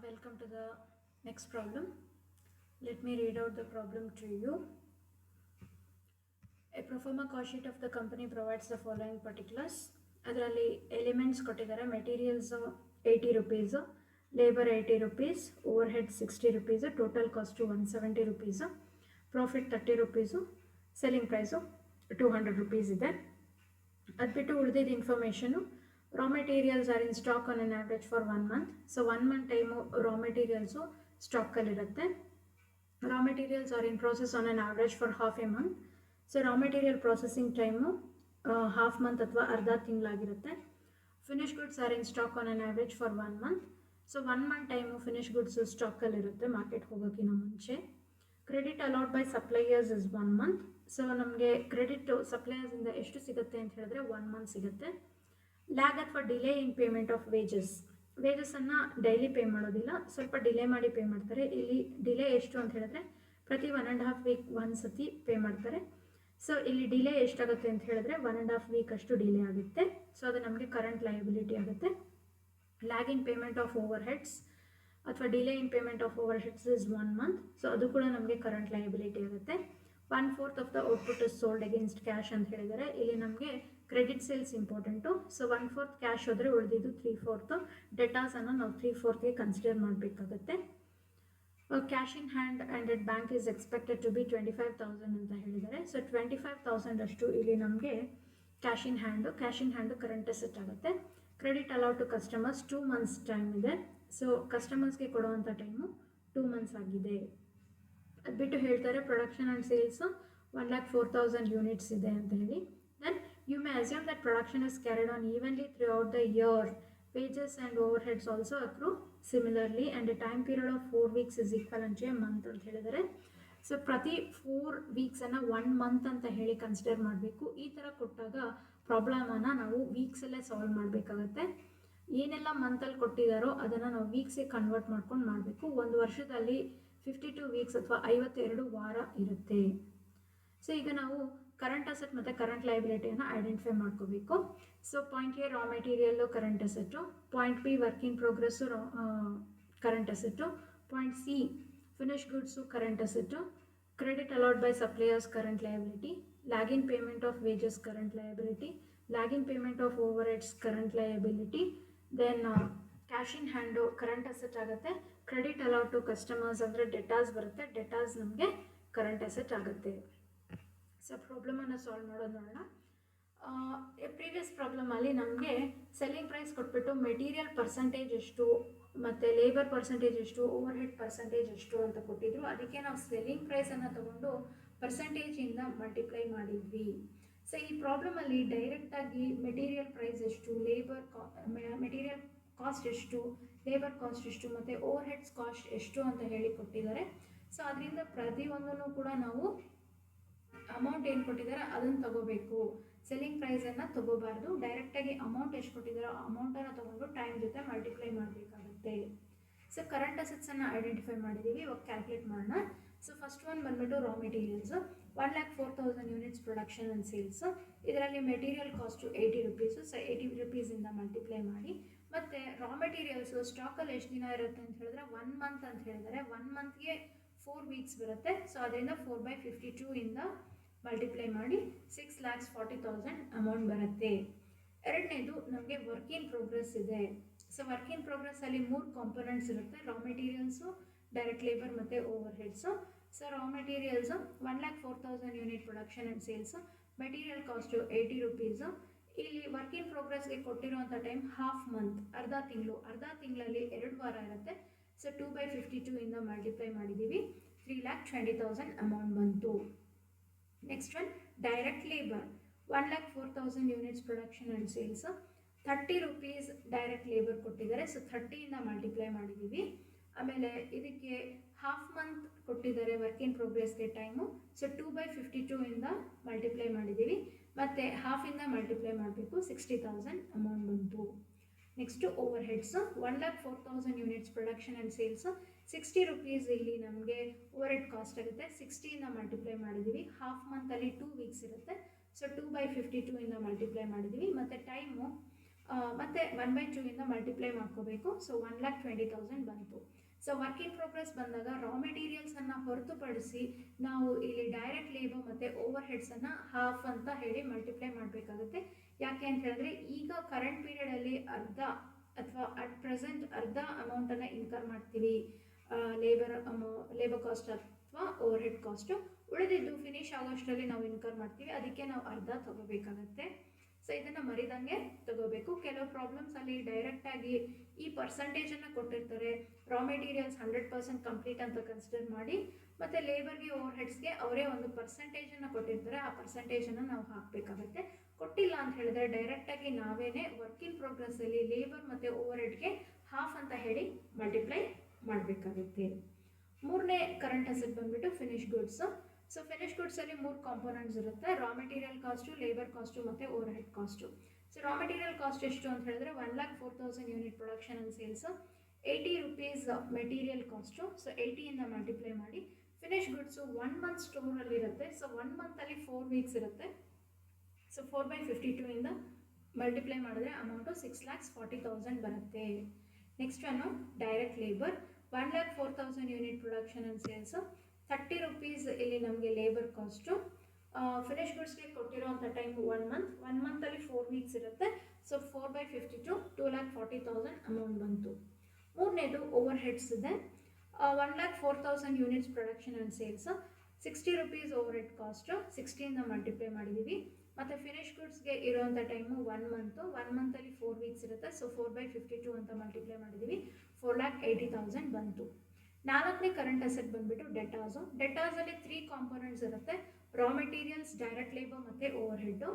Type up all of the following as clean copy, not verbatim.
Welcome to the next problem. Let me read out the problem to you. A pro forma cost sheet of the company provides the following particulars. ಅದರಲ್ಲಿ elements ಕೊಟ್ಟಿದ್ದಾರೆ. Materials 80 rupees, labour 80 rupees, overhead 60 rupees, total cost 170 rupees, profit 30 rupees, selling price 200 rupees ಇದೆ. ಅದು ಬಿಟ್ಟು ಉಳಿದಿದ್ದ information raw materials are in stock on an average for 1 month. So 1 month time raw materials ಸ್ಟಾಕಲ್ಲಿರುತ್ತೆ. Raw materials are in process on an average for half a month. So raw material processing time half month ಅಥವಾ ಅರ್ಧ ತಿಂಗಳಾಗಿರುತ್ತೆ. Finish goods are in stock on an average for 1 month. So 1 month time finish goods ಸ್ಟಾಕಲ್ಲಿರುತ್ತೆ market ಹೋಗೋಕ್ಕಿಂತ ಮುಂಚೆ. Credit allowed by suppliers is 1 month. So ನಮಗೆ credit ಸಪ್ಲೈಯರ್ಸಿಂದ ಎಷ್ಟು ಸಿಗುತ್ತೆ ಅಂತ ಹೇಳಿದ್ರೆ 1 month ಸಿಗುತ್ತೆ. ಲ್ಯಾಗ್ ಅಥವಾ ಡಿಲೇ ಇನ್ ಪೇಮೆಂಟ್ ಆಫ್ ವೇಜಸ್ಸನ್ನು ಡೈಲಿ ಪೇ ಮಾಡೋದಿಲ್ಲ, ಸ್ವಲ್ಪ ಡಿಲೇ ಮಾಡಿ ಪೇ ಮಾಡ್ತಾರೆ. ಇಲ್ಲಿ ಡಿಲೇ ಎಷ್ಟು ಅಂತ ಹೇಳಿದ್ರೆ ಪ್ರತಿ 1.5 week ಒಂದು ಸತಿ ಪೇ ಮಾಡ್ತಾರೆ. ಸೊ ಇಲ್ಲಿ ಡಿಲೇ ಎಷ್ಟಾಗುತ್ತೆ ಅಂತ ಹೇಳಿದ್ರೆ 1.5 week ಅಷ್ಟು ಡಿಲೇ ಆಗುತ್ತೆ. ಸೊ ಅದು ನಮಗೆ ಕರೆಂಟ್ ಲಯಬಿಲಿಟಿ ಆಗುತ್ತೆ. Lag in payment of overheads ಅಥವಾ delay in payment of overheads is 1 month. So ಅದು ಕೂಡ ನಮಗೆ ಕರೆಂಟ್ ಲಯಬಿಲಿಟಿ ಆಗುತ್ತೆ. 1/4 of the output is sold against cash ಅಂತ ಹೇಳಿದರೆ ಇಲ್ಲಿ ನಮಗೆ credit sales important. So 1/4 cash ಹೋದರೆ ಉಳಿದಿದ್ದು 3/4 ಡೆಟಾಸನ್ನು ನಾವು 3/4ಗೆ ಕನ್ಸಿಡರ್ ಮಾಡಬೇಕಾಗತ್ತೆ. Cash in hand and at bank is expected to be 25,000 ಅಂತ ಹೇಳಿದ್ದಾರೆ. ಸೊ 25,000 ಅಷ್ಟು ಇಲ್ಲಿ ನಮಗೆ cash in hand current asset ಆಗುತ್ತೆ. Credit allowed to customers 2 months time ಇದೆ. ಸೊ ಕಸ್ಟಮರ್ಸ್ಗೆ ಕೊಡುವಂಥ ಟೈಮು 2 months ಆಗಿದೆ. ಅದು ಬಿಟ್ಟು ಹೇಳ್ತಾರೆ ಪ್ರೊಡಕ್ಷನ್ ಆ್ಯಂಡ್ ಸೇಲ್ಸು 1,04,000 ಯೂನಿಟ್ಸ್ ಇದೆ ಅಂತ ಹೇಳಿ. Then you may assume that production is carried on evenly throughout the year. Wages and overheads also accrue similarly and a time period of 4 weeks is equivalent to a month ಅಂತ ಹೇಳಿದ್ದಾರೆ. So ಪ್ರತಿ 4 weeksನ್ನು 1 month ಅಂತ ಹೇಳಿ consider ಮಾಡಬೇಕು. ಈ ಥರ ಕೊಟ್ಟಾಗ ಪ್ರಾಬ್ಲಮನ್ನು ನಾವು ವೀಕ್ಸಲ್ಲೇ ಸಾಲ್ವ್ ಮಾಡಬೇಕಾಗತ್ತೆ. ಏನೆಲ್ಲ ಮಂತಲ್ಲಿ ಕೊಟ್ಟಿದ್ದಾರೋ ಅದನ್ನು ನಾವು ವೀಕ್ಸಿಗೆ ಕನ್ವರ್ಟ್ ಮಾಡ್ಕೊಂಡು ಮಾಡಬೇಕು. ಒಂದು ವರ್ಷದಲ್ಲಿ 52 weeks ಅಥವಾ 52 ವಾರ ಇರುತ್ತೆ. ಸೊ ಈಗ ನಾವು ಕರೆಂಟ್ ಅಸೆಟ್ ಮತ್ತು ಕರೆಂಟ್ ಲಯಬಿಲಿಟಿಯನ್ನು ಐಡೆಂಟಿಫೈ ಮಾಡ್ಕೋಬೇಕು. So point A raw material current asset, point B work in progress current asset, point C finish goods current asset, credit allowed by suppliers current liability, lag in payment of wages current liability, lag in payment of overheads current liability, then cash in hand current asset ಆಗುತ್ತೆ. Credit allowed to customers ಅಂದರೆ debtors ಬರುತ್ತೆ. Debtors ನಮಗೆ current asset ಆಗುತ್ತೆ. So ಪ್ರಾಬ್ಲಮನ್ನು solve ಮಾಡೋದು ನೋಡೋಣ. Previous ಪ್ರಾಬ್ಲಮಲ್ಲಿ ನಮಗೆ selling price ಕೊಟ್ಬಿಟ್ಟು material percentage ಎಷ್ಟು ಮತ್ತು ಲೇಬರ್ ಪರ್ಸೆಂಟೇಜ್ ಎಷ್ಟು, ಓವರ್ ಹೆಡ್ ಪರ್ಸೆಂಟೇಜ್ ಎಷ್ಟು ಅಂತ ಕೊಟ್ಟಿದ್ರು. ಅದಕ್ಕೆ ನಾವು ಸೆಲ್ಲಿಂಗ್ ಪ್ರೈಸನ್ನು ತೊಗೊಂಡು ಪರ್ಸೆಂಟೇಜಿಂದ ಮಲ್ಟಿಪ್ಲೈ ಮಾಡಿದ್ವಿ. ಸೊ ಈ ಪ್ರಾಬ್ಲಮಲ್ಲಿ ಡೈರೆಕ್ಟಾಗಿ ಮೆಟೀರಿಯಲ್ ಪ್ರೈಸ್ ಎಷ್ಟು, ಮೆಟೀರಿಯಲ್ ಕಾಸ್ಟ್ ಎಷ್ಟು, ಲೇಬರ್ ಕಾಸ್ಟ್ ಎಷ್ಟು ಮತ್ತು ಓವರ್ ಹೆಡ್ಸ್ ಕಾಸ್ಟ್ ಎಷ್ಟು ಅಂತ ಹೇಳಿ ಕೊಟ್ಟಿದ್ದಾರೆ. ಸೊ ಅದರಿಂದ ಪ್ರತಿಯೊಂದನ್ನು ಕೂಡ ನಾವು ಅಮೌಂಟ್ ಏನು ಕೊಟ್ಟಿದ್ದಾರೆ ಅದನ್ನು ತಗೋಬೇಕು. ಸೆಲ್ಲಿಂಗ್ ಪ್ರೈಸನ್ನು ತೊಗೋಬಾರ್ದು. ಡೈರೆಕ್ಟಾಗಿ ಅಮೌಂಟ್ ಎಷ್ಟು ಕೊಟ್ಟಿದ್ದಾರೋ ಆ ಅಮೌಂಟನ್ನು ತೊಗೊಂಡು ಟೈಮ್ ಜೊತೆ ಮಲ್ಟಿಪ್ಲೈ ಮಾಡಬೇಕಾಗುತ್ತೆ. ಸೊ ಕರೆಂಟ್ ಅಸೆಟ್ಸನ್ನು ಐಡೆಂಟಿಫೈ ಮಾಡಿದ್ದೀವಿ. ಇವಾಗ ಕ್ಯಾಲ್ಕುಲೇಟ್ ಮಾಡೋಣ. ಸೊ ಫಸ್ಟ್ ಒನ್ ಬಂದ್ಬಿಟ್ಟು raw materials 1,04,000 units production and sales. ಇದರಲ್ಲಿ ಮೆಟೀರಿಯಲ್ ಕಾಸ್ಟು 80 rupees. ಸೊ 80 rupeesಯಿಂದ ಮಲ್ಟಿಪ್ಲೈ ಮಾಡಿ. ಮತ್ತು ರಾ ಮೆಟೀರಿಯಲ್ಸು ಸ್ಟಾಕಲ್ಲಿ ಎಷ್ಟು ದಿನ ಇರುತ್ತೆ ಅಂತ ಹೇಳಿದ್ರೆ 1 month ಅಂತ ಹೇಳಿದರೆ 1 monthಗೆ 4 weeks ಬರುತ್ತೆ. ಸೊ ಅದರಿಂದ 4/52 ಇಂದ ಮಲ್ಟಿಪ್ಲೈ ಮಾಡಿ 6,40,000 ಅಮೌಂಟ್ ಬರುತ್ತೆ. ಎರಡನೇದು ನಮಗೆ ವರ್ಕ್ ಇನ್ ಪ್ರೋಗ್ರೆಸ್ ಇದೆ. ಸೊ ವರ್ಕ್ ಇನ್ ಪ್ರೋಗ್ರೆಸ್ಸಲ್ಲಿ 3 ಕಾಂಪೊನೆಂಟ್ಸ್ ಇರುತ್ತೆ. ರಾ ಮೆಟೀರಿಯಲ್ಸು, ಡೈರೆಕ್ಟ್ ಲೇಬರ್ ಮತ್ತು overheads. So raw materials 1,04,000 unit production and sales, material cost 80 rupees. ಇಲ್ಲಿ ವರ್ಕ್ ಇನ್ ಪ್ರೋಗ್ರೆಸ್ಗೆ ಕೊಟ್ಟಿರುವಂಥ ಟೈಮ್ ಹಾಫ್ ಮಂತ್, ಅರ್ಧ ತಿಂಗಳಲ್ಲಿ 2 ವಾರ ಇರುತ್ತೆ. ಸೊ 2/52 ಇಂದ ಮಲ್ಟಿಪ್ಲೈ ಮಾಡಿದ್ದೀವಿ. 3,20,000 ಅಮೌಂಟ್ ಬಂತು. Next one direct labour 1,04,000 units production and sales, 30 rupees direct labour ಕೊಟ್ಟಿದ್ದಾರೆ. ಸೊ 30ಇಂದ ಮಲ್ಟಿಪ್ಲೈ ಮಾಡಿದ್ದೀವಿ. ಆಮೇಲೆ ಇದಕ್ಕೆ ಹಾಫ್ ಮಂತ್ ಕೊಟ್ಟಿದ್ದಾರೆ ವರ್ಕ್ ಇನ್ ಪ್ರೋಗ್ರೆಸ್ಗೆ ಟೈಮು. ಸೊ 2/52 ಇಂದ ಮಲ್ಟಿಪ್ಲೈ ಮಾಡಿದ್ದೀವಿ. ಮತ್ತು ಹಾಫಿಂದ ಮಲ್ಟಿಪ್ಲೈ ಮಾಡಬೇಕು. 60,000 ಅಮೌಂಟ್ ಬಂತು. Next over heads 1,04,000 units production and sales, 60 rupees ಇಲ್ಲಿ ನಮಗೆ ಓವರ್ ಹೆಡ್ ಕಾಸ್ಟ್ ಆಗುತ್ತೆ. 60ಇಂದ ಮಲ್ಟಿಪ್ಲೈ ಮಾಡಿದ್ದೀವಿ. ಹಾಫ್ ಮಂತಲ್ಲಿ 2 weeks ಇರುತ್ತೆ. ಸೊ 2/52 ಇಂದ ಮಲ್ಟಿಪ್ಲೈ ಮಾಡಿದ್ದೀವಿ. ಮತ್ತು ಟೈಮು ಮತ್ತು 1/2 ಇಂದ ಮಲ್ಟಿಪ್ಲೈ ಮಾಡ್ಕೋಬೇಕು. ಸೊ 1,20,000 ಬಂತು. ಸೊ ವರ್ಕ್ ಇನ್ ಪ್ರೋಗ್ರೆಸ್ ಬಂದಾಗ ರಾ ಮೆಟೀರಿಯಲ್ಸನ್ನು ಹೊರತುಪಡಿಸಿ ನಾವು ಇಲ್ಲಿ ಡೈರೆಕ್ಟ್ ಲೇಬರ್ ಮತ್ತು ಓವರ್ ಹೆಡ್ಸನ್ನು ಹಾಫ್ ಅಂತ ಹೇಳಿ ಮಲ್ಟಿಪ್ಲೈ ಮಾಡಬೇಕಾಗುತ್ತೆ. ಯಾಕೆ ಅಂತ ಹೇಳಿದ್ರೆ ಈಗ ಕರೆಂಟ್ ಪೀರಿಯಡಲ್ಲಿ ಅರ್ಧ ಅಥವಾ ಅಟ್ ಪ್ರೆಸೆಂಟ್ ಅರ್ಧ ಅಮೌಂಟನ್ನು ಇನ್ಕರ್ ಮಾಡ್ತೀವಿ ಲೇಬರ್ ಕಾಸ್ಟ್ ಅಥವಾ ಓವರ್ ಹೆಡ್ ಕಾಸ್ಟು. ಉಳಿದಿದ್ದು ಫಿನಿಶ್ ಆಗೋಷ್ಟರಲ್ಲಿ ನಾವು ಇನ್ಕರ್ ಮಾಡ್ತೀವಿ, ಅದಕ್ಕೆ ನಾವು ಅರ್ಧ ತಗೋಬೇಕಾಗತ್ತೆ. ಸೊ ಇದನ್ನು ಮರಿದಂಗೆ ತಗೋಬೇಕು. ಕೆಲವು ಪ್ರಾಬ್ಲಮ್ಸ್ ಅಲ್ಲಿ ಡೈರೆಕ್ಟಾಗಿ ಈ ಪರ್ಸಂಟೇಜನ್ನು ಕೊಟ್ಟಿರ್ತಾರೆ, ರಾ ಮೆಟೀರಿಯಲ್ಸ್ 100% ಕಂಪ್ಲೀಟ್ ಅಂತ ಕನ್ಸಿಡರ್ ಮಾಡಿ, ಮತ್ತು ಲೇಬರ್ಗೆ ಓವರ್ ಹೆಡ್ಸ್ಗೆ ಅವರೇ ಒಂದು ಪರ್ಸಂಟೇಜನ್ನು ಕೊಟ್ಟಿರ್ತಾರೆ, ಆ ಪರ್ಸಂಟೇಜನ್ನು ನಾವು ಹಾಕಬೇಕಾಗತ್ತೆ. ಕೊಟ್ಟಿಲ್ಲ ಅಂತ ಹೇಳಿದ್ರೆ ಡೈರೆಕ್ಟಾಗಿ ನಾವೇನೇ ವರ್ಕ್ ಇನ್ ಪ್ರೋಗ್ರೆಸ್ಸಲ್ಲಿ ಲೇಬರ್ ಮತ್ತು ಓವರ್ ಹೆಡ್ಗೆ ಹಾಫ್ ಅಂತ ಹೇಳಿ ಮಲ್ಟಿಪ್ಲೈ ಮಾಡಬೇಕಾಗುತ್ತೆ. ಮೂರನೇ ಕರೆಂಟ್ ಅಸೆಟ್ ಬಂದ್ಬಿಟ್ಟು ಫಿನಿಶ್ ಗುಡ್ಸ್. ಸೊ ಫಿನಿಶ್ ಗುಡ್ಸಲ್ಲಿ 3 ಕಾಂಪೋನೆಂಟ್ಸ್ ಇರುತ್ತೆ: raw material cost, labour cost ಮತ್ತು overhead cost. So raw material cost ಎಷ್ಟು ಅಂತ ಹೇಳಿದ್ರೆ 1,04,000 unit production and sales, 80 rupees material cost. So 80ಇಂದ ಮಲ್ಟಿಪ್ಲೈ ಮಾಡಿ. ಫಿನಿಶ್ ಗುಡ್ಸು 1 ಮಂತ್ ಸ್ಟೋರಲ್ಲಿ ಇರುತ್ತೆ. ಸೊ 1 ಮಂತಲ್ಲಿ 4 ವೀಕ್ಸ್ ಇರುತ್ತೆ. ಸೊ 4/52 ಇಂದ ಮಲ್ಟಿಪ್ಲೈ ಮಾಡಿದ್ರೆ ಅಮೌಂಟು 6,40,000 ಬರುತ್ತೆ. Next one direct labour, 1,04,000 unit production and sales, 30 rupees ಇಲ್ಲಿ ನಮಗೆ ಲೇಬರ್ ಕಾಸ್ಟು. ಫಿನಿಶ್ ಗುಡ್ಸ್ಗೆ ಕೊಟ್ಟಿರೋಂಥ ಟೈಮ್ 1 ಮಂತ್, 1 ಮಂತಲ್ಲಿ 4 ವೀಕ್ಸ್ ಇರುತ್ತೆ. ಸೊ 4/52 2,40,000 ಅಮೌಂಟ್ ಬಂತು. ಮೂರನೇದು ಓವರ್ ಹೆಡ್ಸ್ ಇದೆ. 1,04,000 units production and sales, 60 rupees overhead cost. 60ಇಂದ ಮಲ್ಟಿಪ್ಲೈ ಮಾಡಿದ್ದೀವಿ. ಮತ್ತು ಫಿನಿಶ್ ಗುಡ್ಸ್ಗೆ ಇರೋಂಥ ಟೈಮು 1 ಮಂತು, 1 ಮಂತಲ್ಲಿ 4 ವೀಕ್ಸ್ ಇರುತ್ತೆ. ಸೊ 4/52 ಅಂತ ಮಲ್ಟಿಪ್ಲೈ ಮಾಡಿದ್ದೀವಿ. 4,80,000 ಬಂತು. ನಾಲ್ಕನೇ ಕರೆಂಟ್ ಅಸೆಟ್ ಬಂದ್ಬಿಟ್ಟು ಡೆಟಾಸು. ಡೆಟಾಸಲ್ಲಿ 3 ಕಾಂಪೋನೆಂಟ್ಸ್ ಇರುತ್ತೆ: ರಾ ಮೆಟೀರಿಯಲ್ಸ್, ಡೈರೆಕ್ಟ್ ಲೇಬರ್ ಮತ್ತು overhead.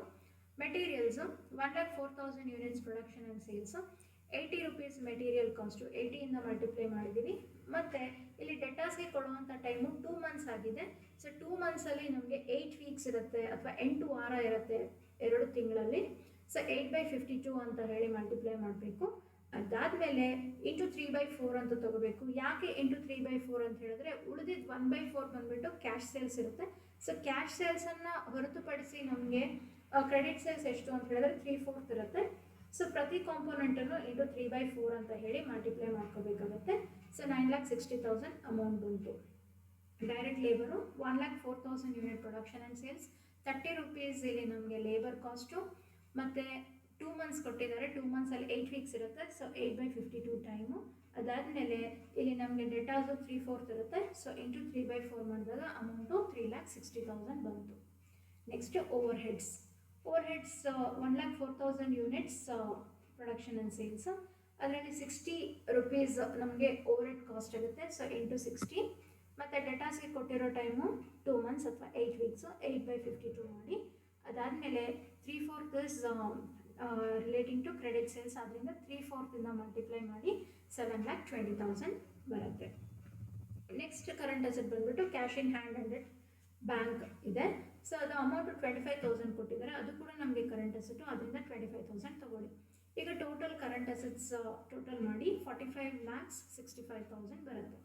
Materials 1,04,000 units production and sales, 80 rupees material cost. 80ಇಂದ ಮಲ್ಟಿಪ್ಲೈ ಮಾಡಿದ್ದೀವಿ. ಮತ್ತು ಇಲ್ಲಿ ಡೆಟಾಸ್ಗೆ ಕೊಡುವಂಥ ಟೈಮು 2 ಮಂತ್ಸ್ ಆಗಿದೆ. ಸೊ 2 ಮಂತ್ಸಲ್ಲಿ ನಮಗೆ 8 ವೀಕ್ಸ್ ಇರುತ್ತೆ ಅಥವಾ 8 ವಾರ ಇರುತ್ತೆ 2 ತಿಂಗಳಲ್ಲಿ. ಸೊ 8/52 ಅಂತ ಹೇಳಿ ಮಲ್ಟಿಪ್ಲೈ ಮಾಡಬೇಕು. ಅದಾದಮೇಲೆ ಇಂಟು 3/4 ಅಂತ ತಗೋಬೇಕು. ಯಾಕೆ ಇಂಟು 3/4 ಅಂತ ಹೇಳಿದ್ರೆ ಉಳಿದಿದ್ದು 1/4 ಬಂದುಬಿಟ್ಟು ಕ್ಯಾಶ್ ಸೇಲ್ಸ್ ಇರುತ್ತೆ. ಸೊ ಕ್ಯಾಶ್ ಸೇಲ್ಸನ್ನು ಹೊರತುಪಡಿಸಿ ನಮಗೆ ಕ್ರೆಡಿಟ್ ಸೇಲ್ಸ್ ಎಷ್ಟು ಅಂತ ಹೇಳಿದ್ರೆ 3/4 ಇರುತ್ತೆ. ಸೊ ಪ್ರತಿ ಕಾಂಪೋನೆಂಟನ್ನು ಇಂಟು 3/4 ಅಂತ ಹೇಳಿ ಮಲ್ಟಿಪ್ಲೈ ಮಾಡ್ಕೋಬೇಕಾಗುತ್ತೆ. ಸೊ 9,60,000 ಅಮೌಂಟ್ ಬಂತು. Direct labour 1,04,000 unit production and sales, 30 rupees ಇಲ್ಲಿ ನಮಗೆ ಲೇಬರ್ ಕಾಸ್ಟು. ಮತ್ತು 2 ಮಂತ್ಸ್ ಕೊಟ್ಟಿದ್ದಾರೆ, 2 ಮಂತ್ಸಲ್ಲಿ 8 ವೀಕ್ಸ್ ಇರುತ್ತೆ. So 8/52 time. ಅದಾದಮೇಲೆ ಇಲ್ಲಿ ನಮಗೆ ಡೆಟಾಸು 3/4 ಇರುತ್ತೆ. ಸೊ ಇಂಟು 3/4 ಮಾಡಿದಾಗ ಅಮೌಂಟು 3,60,000 ಬಂತು. Next over heads. Over heads 1,04,000 units production and sales, ಅದರಲ್ಲಿ 60 rupees ನಮಗೆ ಓವರ್ ಹೆಡ್ ಕಾಸ್ಟ್ ಆಗುತ್ತೆ. So into 60. ಮತ್ತು ಡೆಟಾಸ್ಗೆ ಕೊಟ್ಟಿರೋ ಟೈಮು 2 ಮಂತ್ಸ್ ಅಥವಾ 8 ವೀಕ್ಸು. 8/52 ಮಾಡಿ. ಅದಾದಮೇಲೆ 3/4 ರಿಲೇಟಿಂಗ್ ಟು ಕ್ರೆಡಿಟ್ ಸೇಲ್ಸ್, ಆದ್ದರಿಂದ 3/4ಇಂದ ಮಲ್ಟಿಪ್ಲೈ ಮಾಡಿ 7,20,000 ಬರುತ್ತೆ. ನೆಕ್ಸ್ಟ್ ಕರೆಂಟ್ ಅಸೆಟ್ ಬಂದುಬಿಟ್ಟು cash in hand and bank ಇದೆ. ಸೊ ಅದು ಅಮೌಂಟು 25,000 ಕೊಟ್ಟಿದ್ದಾರೆ, ಅದು ಕೂಡ ನಮಗೆ ಕರೆಂಟ್ ಅಸೆಟು, ಅದರಿಂದ 25,000 ತೊಗೊಳ್ಳಿ. ಈಗ ಟೋಟಲ್ ಕರೆಂಟ್ ಅಸೆಟ್ಸ್ ಟೋಟಲ್ ಮಾಡಿ 45,65,000 ಬರುತ್ತೆ.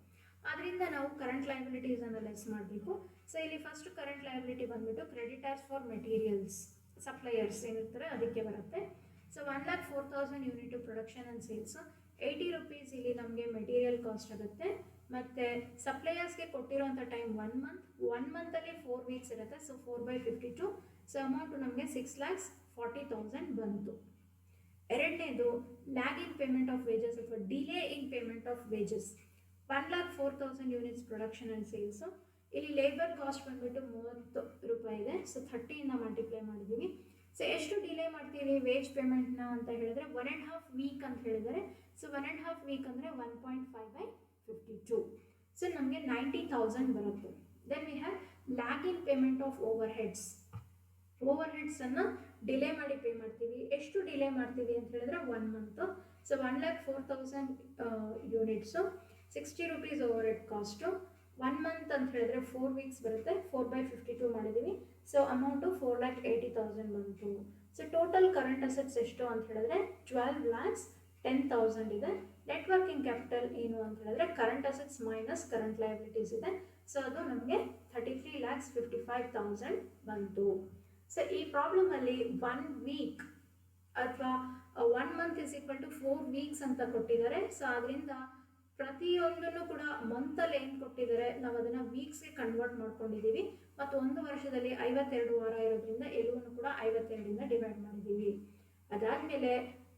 ಅದರಿಂದ ನಾವು ಕರೆಂಟ್ ಲಯಬಿಲಿಟೀಸನ್ನು ಲೆಸ್ ಮಾಡಬೇಕು. ಸೊ ಇಲ್ಲಿ ಫಸ್ಟ್ ಕರೆಂಟ್ ಲಯಬಿಲಿಟಿ ಬಂದುಬಿಟ್ಟು ಕ್ರೆಡಿಟರ್ಸ್ ಫಾರ್ ಮೆಟೀರಿಯಲ್ಸ್, ಸಪ್ಲೈಯರ್ಸ್ ಏನಿರ್ತಾರೆ ಅದಕ್ಕೆ ಬರುತ್ತೆ. So 1,04,000 unit production and sales, 80 rupees ಇಲ್ಲಿ ನಮಗೆ ಮೆಟೀರಿಯಲ್ ಕಾಸ್ಟ್ ಆಗುತ್ತೆ. ಮತ್ತು ಸಪ್ಲೈಯರ್ಸ್ಗೆ ಕೊಟ್ಟಿರೋಂಥ ಟೈಮ್ 1 ಮಂತ್, 1 ಮಂತಲ್ಲಿ 4 ವೀಕ್ಸ್ ಇರುತ್ತೆ. ಸೊ 4/52. ಸೊ ಅಮೌಂಟು ನಮಗೆ 6,40,000 ಬಂತು. ಎರಡನೇದು lag in payment of wages ಅಥವಾ delay in payment of wages. 1,04,000 units production and sales. ಇಲ್ಲಿ ಲೇಬರ್ ಕಾಸ್ಟ್ ಬಂದುಬಿಟ್ಟು 30 ರೂಪಾಯಿ ಇದೆ. ಸೊ 30ಇಂದ ಮಲ್ಟಿಪ್ಲೈ ಮಾಡಿದ್ದೀವಿ. ಸೊ ಎಷ್ಟು ಡಿಲೇ ಮಾಡ್ತೀವಿ ವೇಜ್ ಪೇಮೆಂಟ್ನ ಅಂತ ಹೇಳಿದ್ರೆ 1.5 ವೀಕ್ ಅಂತ ಹೇಳಿದ್ದಾರೆ. ಸೊ 1.5 ವೀಕ್ ಅಂದರೆ 1.5/52. ಸೊ ನಮಗೆ 90,000 ಬರುತ್ತೆ. Then we have lag in payment of overheads. ಓವರ್ ಹೆಡ್ಸನ್ನು ಡಿಲೇ ಮಾಡಿ ಪೇ ಮಾಡ್ತೀವಿ. ಎಷ್ಟು ಡಿಲೇ ಮಾಡ್ತೀವಿ ಅಂತ ಹೇಳಿದ್ರೆ 1 month. So 1,04,000 units, 60 rupees overhead cost. 1 month ಅಂತ ಹೇಳಿದ್ರೆ 4 ವೀಕ್ಸ್ ಬರುತ್ತೆ. 4/52 ಮಾಡಿದ್ದೀವಿ. ಸೊ ಅಮೌಂಟು 4,80,000 ಬಂತು. ಸೊ ಟೋಟಲ್ ಕರೆಂಟ್ ಅಸೆಟ್ಸ್ ಎಷ್ಟು ಅಂತ ಹೇಳಿದ್ರೆ 12,10,000 ಇದೆ. ನೆಟ್ ವರ್ಕಿಂಗ್ ಕ್ಯಾಪಿಟಲ್ ಏನು ಅಂತ ಹೇಳಿದ್ರೆ current assets minus current liabilities ಇದೆ. ಸೊ ಅದು ನಮಗೆ 33,55,000 ಬಂತು. ಸೊ ಈ ಪ್ರಾಬ್ಲಮಲ್ಲಿ 1 ವೀಕ್ ಅಥವಾ 1 month is equal to 4 weeks ಅಂತ ಕೊಟ್ಟಿದ್ದಾರೆ. ಸೊ ಅದರಿಂದ ಪ್ರತಿಯೊಂದನ್ನು ಕೂಡ ಮಂತಲ್ಲಿ ಏನು ಕೊಟ್ಟಿದ್ದಾರೆ ನಾವು ಅದನ್ನು ವೀಕ್ಸ್ಗೆ ಕನ್ವರ್ಟ್ ಮಾಡ್ಕೊಂಡಿದ್ದೀವಿ. ಮತ್ತು 1 ವರ್ಷದಲ್ಲಿ 52 ವಾರ ಇರೋದ್ರಿಂದ ಎಲ್ಲವನ್ನೂ ಕೂಡ 52ಇಂದ ಡಿವೈಡ್ ಮಾಡಿದ್ದೀವಿ. ಅದಾದಮೇಲೆ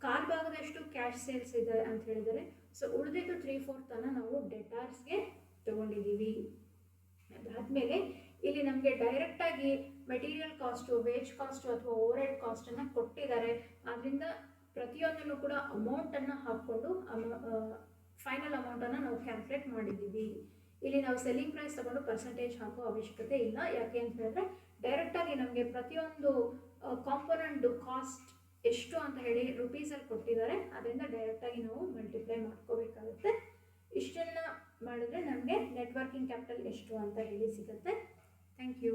ಕಾಲ್ ಭಾಗದಷ್ಟು ಕ್ಯಾಶ್ ಸೇಲ್ಸ್ ಇದೆ ಅಂತ ಹೇಳಿದರೆ, ಸೊ ಉಳಿದಿದ್ದು 3/4 ನಾವು ಡೆಟಾರ್ಸ್ಗೆ ತಗೊಂಡಿದ್ದೀವಿ. ಅದಾದಮೇಲೆ ಇಲ್ಲಿ ನಮಗೆ ಡೈರೆಕ್ಟಾಗಿ ಮೆಟೀರಿಯಲ್ ಕಾಸ್ಟು, ವೇಜ್ ಕಾಸ್ಟು ಅಥವಾ ಓವರ್ ಹೆಡ್ ಕಾಸ್ಟನ್ನು ಕೊಟ್ಟಿದ್ದಾರೆ. ಆದ್ದರಿಂದ ಪ್ರತಿಯೊಂದನ್ನು ಕೂಡ ಅಮೌಂಟನ್ನು ಹಾಕ್ಕೊಂಡು ಫೈನಲ್ ಅಮೌಂಟನ್ನು ನಾವು ಕ್ಯಾಲ್ಕುಲೇಟ್ ಮಾಡಿದ್ದೀವಿ. ಇಲ್ಲಿ ನಾವು ಸೆಲ್ಲಿಂಗ್ ಪ್ರೈಸ್ ತಗೊಂಡು ಪರ್ಸೆಂಟೇಜ್ ಹಾಕೋ ಅವಶ್ಯಕತೆ ಇಲ್ಲ. ಯಾಕೆ ಅಂತ ಹೇಳಿದ್ರೆ ಡೈರೆಕ್ಟಾಗಿ ನಮಗೆ ಪ್ರತಿಯೊಂದು ಕಾಂಪೋನೆಂಟ್ ಕಾಸ್ಟ್ ಎಷ್ಟು ಅಂತ ಹೇಳಿ ರುಪೀಸಲ್ಲಿ ಕೊಟ್ಟಿದ್ದಾರೆ. ಅದರಿಂದ ಡೈರೆಕ್ಟಾಗಿ ನಾವು ಮಲ್ಟಿಪ್ಲೈ ಮಾಡ್ಕೋಬೇಕಾಗುತ್ತೆ. ಇಷ್ಟನ್ನು ಮಾಡಿದ್ರೆ ನಮಗೆ ನೆಟ್ವರ್ಕಿಂಗ್ ಕ್ಯಾಪಿಟಲ್ ಎಷ್ಟು ಅಂತ ಹೇಳಿ ಸಿಗುತ್ತೆ. Thank you.